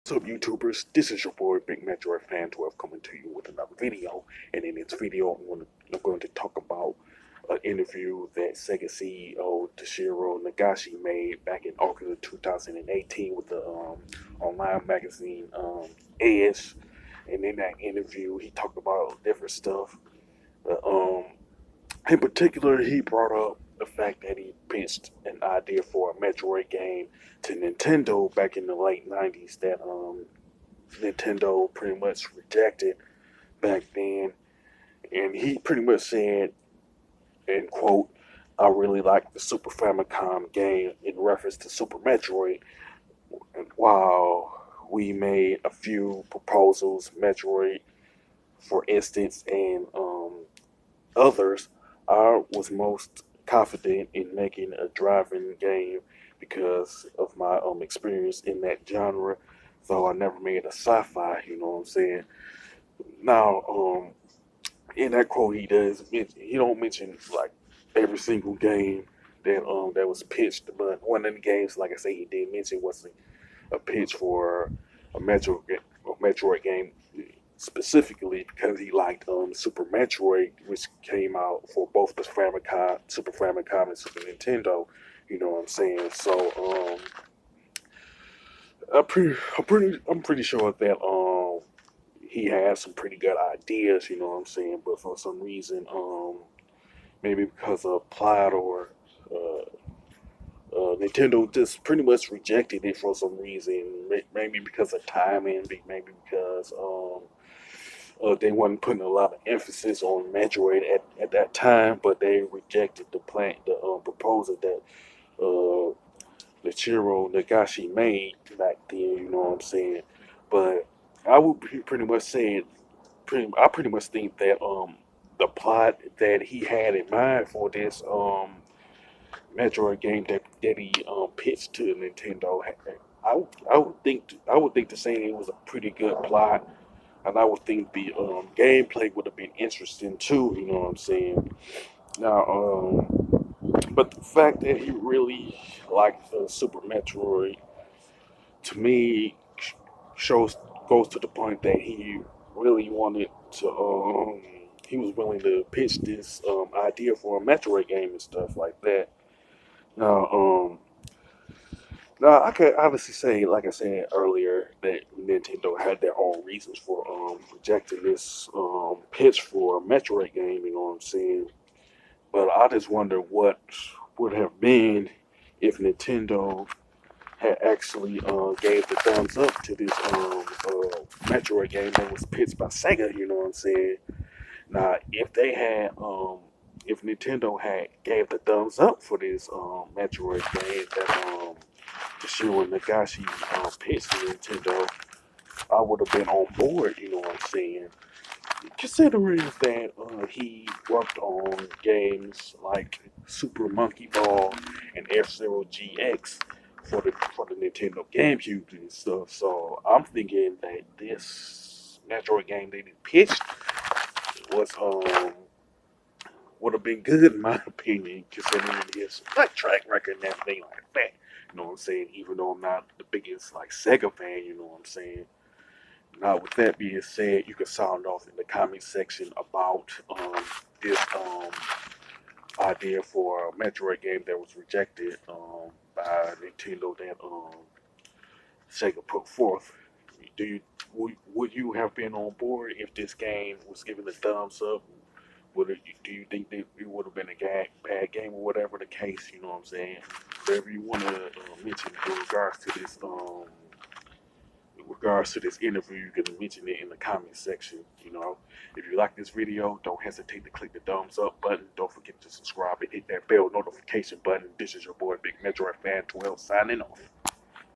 What's up, YouTubers? This is your boy Big Metroid Fan 12 coming to you with another video. And in this video, I'm going to talk about an interview that Sega CEO Toshihiro Nagoshi made back in August of 2018 with the online magazine Edge. And in that interview, he talked about different stuff. But, in particular, he brought up the fact that he pitched an idea for a Metroid game to Nintendo back in the late 90s that Nintendo pretty much rejected back then. And he pretty much said, and quote, I really like the Super Famicom game in reference to Super Metroid. And while we made a few proposals, Metroid, for instance, and others, I was most confident in making a driving game because of my experience in that genre. Though I never made a sci-fi, you know what I'm saying. Now, in that quote, he don't mention like every single game that was pitched, but one of the games, like I say, he did mention was a pitch for a Metroid game specifically because he liked Super Metroid, which came out for both the Famicom, Super Famicom, and Super Nintendo. You know what I'm saying? So I'm pretty sure that he has some pretty good ideas. You know what I'm saying? But for some reason, maybe because of plot or uh, Nintendo just pretty much rejected it for some reason. Maybe because of timing, maybe because they wasn't putting a lot of emphasis on Metroid at that time, but they rejected the proposal that uh, Ichiro Nagashi made back then. You know what I'm saying? But I would pretty much say, I pretty much think that the plot that he had in mind for this Metroid game that he pitched to Nintendo, I would think the same it was a pretty good plot, and I would think the gameplay would have been interesting too. You know what I'm saying? Now, but the fact that he really liked Super Metroid to me shows goes to the point that he really wanted to. He was willing to pitch this idea for a Metroid game and stuff like that. Now, now I could obviously say, like I said earlier, that Nintendo had their own reasons for rejecting this pitch for a Metroid game. You know what I'm saying? But I just wonder what would have been if Nintendo had actually gave the thumbs up to this Metroid game that was pitched by Sega. You know what I'm saying? Now, if Nintendo had gave the thumbs up for this Metroid game that Toshiro Nagashi pitched to Nintendo, I would have been on board. You know what I'm saying? Considering that he worked on games like Super Monkey Ball and F-Zero GX for the Nintendo GameCube and stuff, so I'm thinking that this Metroid game that he pitched was would have been good in my opinion, considering his like track record and everything like that. You know what I'm saying? Even though I'm not the biggest like Sega fan, you know what I'm saying? Now, with that being said, you can sound off in the comment section about this idea for a Metroid game that was rejected by Nintendo that Sega put forth. Do you would you have been on board if this game was given a thumbs up? Do you think that it would have been a bad game or whatever the case? You know what I'm saying? Whatever you want to mention in regards to this interview, you can mention it in the comment section. You know, if you like this video, don't hesitate to click the thumbs up button. Don't forget to subscribe and hit that bell notification button. This is your boy Big Metroid Fan 12 signing off.